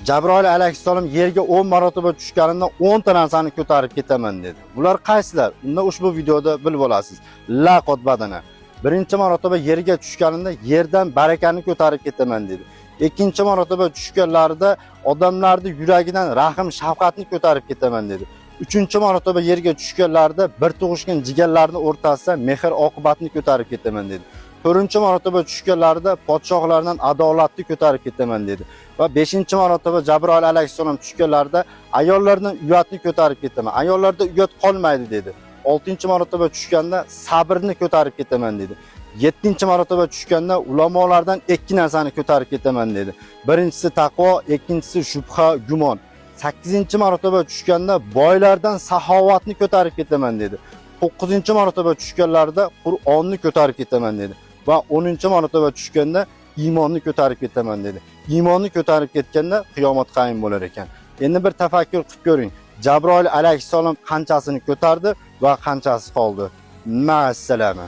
Jabroil alayhissalom yerga 10 marotaba tushganida 10 ta narsani ko'tarib ketaman dedi. Bular qaysilar? Unda ushbu videoda bilib olasiz. La qotbadana. Birinchi marotaba yerga tushganida yerdan barakani ko'tarib ketaman dedi. Ikkinchi marotaba tushganlarida odamlarning yuragidan rahm, shafqatni ko'tarib ketaman dedi. Uchinchi marotaba yerga tushganlarida bir tug'ishgan jigarlarning o'rtasida mehr oqibatni ko'tarib ketaman dedi. To'rtinchi marotaba tushganlarida podshohlardan adolatni ko'tarib ketaman dedi. Va 5-marotaba Jabroil alayhissalom tushganlarida ayollardan uyatni ko'tarib ketaman. Ayollarda uyat qolmaydi dedi. 6-marotaba tushganda sabrni ko'tarib ketaman dedi. 7-marotaba tushganda ulamolardan ikki narsani ko'tarib ketaman dedi. Birinchisi taqvo, ikkinchisi shubha, gumon. 8-marotaba tushganda boylardan saxovatni ko'tarib ketaman dedi. 9-marotaba tushganlarida Qur'onni ko'tarib ketaman dedi. Va 10-marotaba tushganda iymonni ko'tarib ketaman dedi. Iymonni ko'tarib ketganda qiyomat qaym bo'lar ekan. Endi bir tafakkur qilib ko'ring. Jabroil alayhissalom qanchasini ko'tardi va qanchasi qoldi? Ma'assalama.